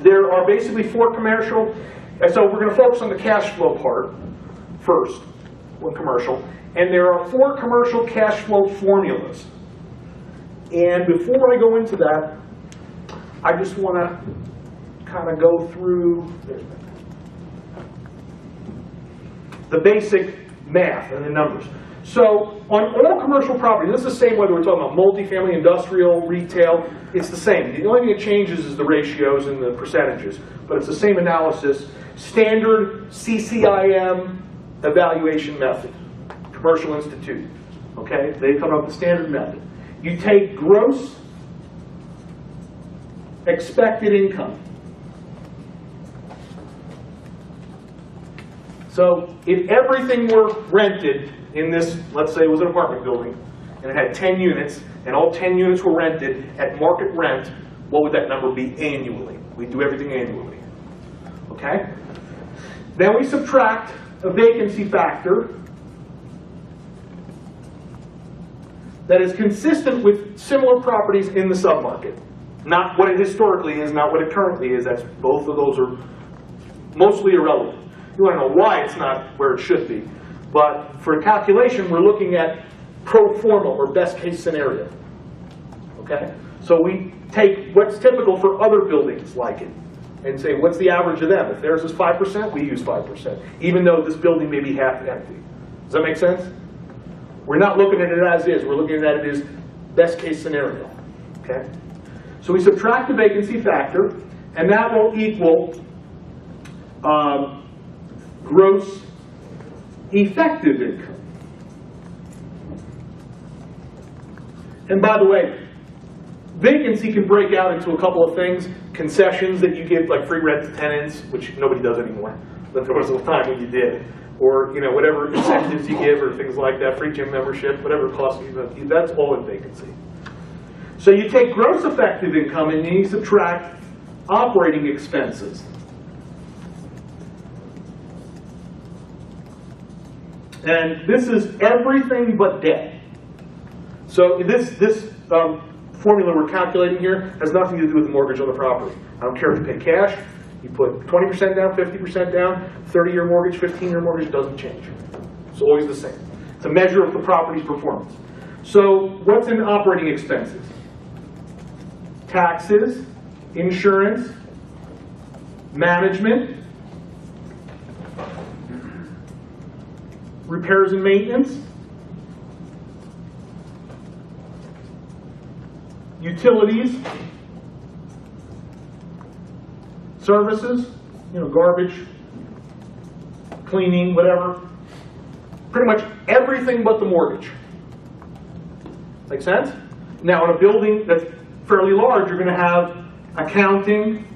there are basically 4 commercial, and so we're going to focus on the cash flow part first, one commercial, and there are 4 commercial cash flow formulas. And before I go into that, I just want to kind of go through the basic math and the numbers. So on all commercial property, this is the same whether we're talking about multifamily, industrial, retail, it's the same. The only thing that changes is the ratios and the percentages, but it's the same analysis. Standard CCIM evaluation method, Commercial Institute. Okay, they come up with the standard method. You take gross expected income. So if everything were rented in this, let's say it was an apartment building, and it had 10 units, and all 10 units were rented at market rent, what would that number be annually? We do everything annually. Okay? Then we subtract a vacancy factor that is consistent with similar properties in the submarket. Not what it historically is, not what it currently is. That's, both of those are mostly irrelevant. You want to know why it's not where it should be. But for calculation, we're looking at pro forma, or best case scenario. Okay? So we take what's typical for other buildings like it, and say, what's the average of them? If theirs is 5%, we use 5%, even though this building may be half empty. Does that make sense? We're not looking at it as is. We're looking at it as best case scenario. Okay? So we subtract the vacancy factor, and that will equal gross effective income. And by the way, vacancy can break out into a couple of things. Concessions that you give, like free rent to tenants, which nobody does anymore, but there was a time when you did. Or whatever incentives you give, or things like that, free gym membership, whatever it costs you, that's all in vacancy. So you take gross effective income and then you subtract operating expenses. And this is everything but debt. So this formula we're calculating here has nothing to do with the mortgage on the property. I don't care if you pay cash, you put 20% down, 50% down, 30-year mortgage, 15-year mortgage, doesn't change. It's always the same. It's a measure of the property's performance. So what's in operating expenses? Taxes, insurance, management, repairs and maintenance, utilities, services, garbage, cleaning, whatever. Pretty much everything but the mortgage. Make sense? Now, in a building that's fairly large, you're going to have accounting,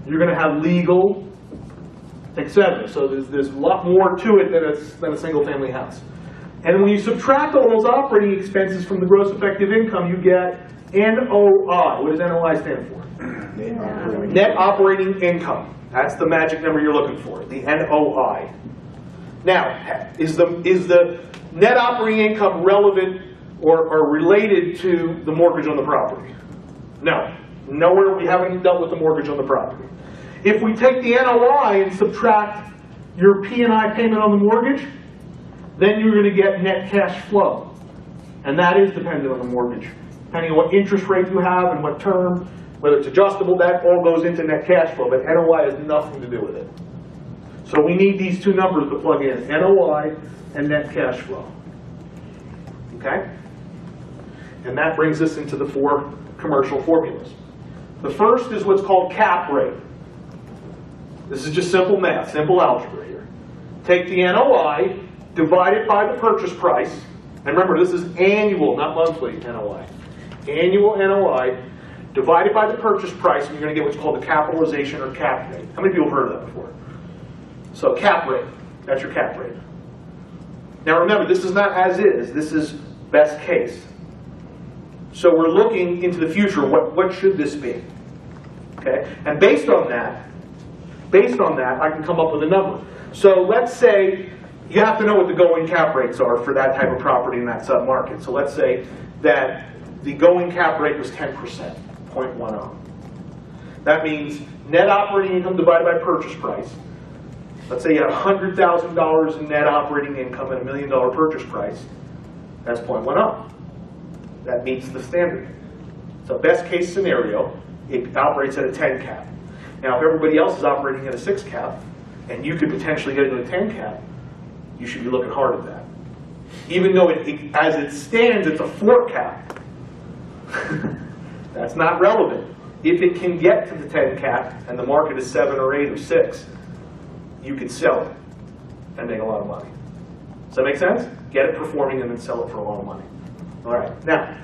you're going to have legal, etc. So there's a lot more to it than a single-family house. And when you subtract all those operating expenses from the gross effective income, you get NOI. What does NOI stand for? Net operating income. That's the magic number you're looking for, the NOI. Now, is the net operating income relevant or related to the mortgage on the property? No. Nowhere we haven't dealt with the mortgage on the property. If we take the NOI and subtract your P&I payment on the mortgage, then you're going to get net cash flow. And that is dependent on the mortgage. Depending on what interest rate you have and what term, whether it's adjustable, that all goes into net cash flow. But NOI has nothing to do with it. So we need these two numbers to plug in, NOI and net cash flow. Okay? And that brings us into the 4 commercial formulas. The first is what's called cap rate. This is just simple math, simple algebra here. Take the NOI, divide it by the purchase price, and remember this is annual, not monthly NOI. Annual NOI, divide it by the purchase price, and you're going to get what's called the capitalization or cap rate. How many people have heard of that before? So cap rate, that's your cap rate. Now remember, this is not as is, this is best case. So we're looking into the future, what should this be? Okay, and based on that, I can come up with a number. So let's say you have to know what the going cap rates are for that type of property in that sub-market. So let's say that the going cap rate was 10%, 0.10. That means net operating income divided by purchase price. Let's say you have $100,000 in net operating income and $1 million purchase price. That's 0.1 up. That meets the standard. So best case scenario, it operates at a 10 cap. Now if everybody else is operating at a 6 cap, and you could potentially get into a 10 cap, you should be looking hard at that. Even though as it stands, it's a 4 cap. That's not relevant. If it can get to the 10 cap, and the market is 7 or 8 or 6, you could sell it and make a lot of money. Does that make sense? Get it performing and then sell it for a lot of money. All right, now,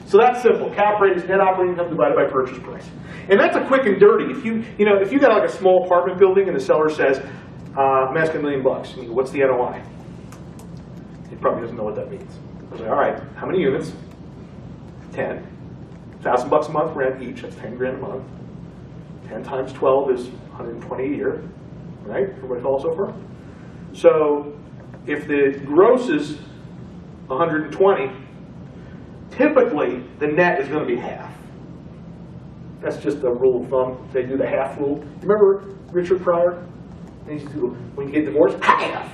so that's simple. Cap rate is net operating income divided by purchase price. And that's a quick and dirty. If you got like a small apartment building and the seller says, I'm asking $1 million, you go, what's the NOI? He probably doesn't know what that means. I was like, all right, how many units? 10. $1,000 a month rent each, that's 10 grand a month. 10 times 12 is 120 a year, right? Everybody follow so far? So if the gross is 120, typically the net is going to be half. That's just a rule of thumb. They do the half rule. Remember Richard Pryor? He used to do, when you get divorced, half.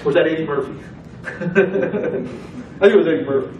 Or was that Eddie Murphy? I think it was Eddie Murphy.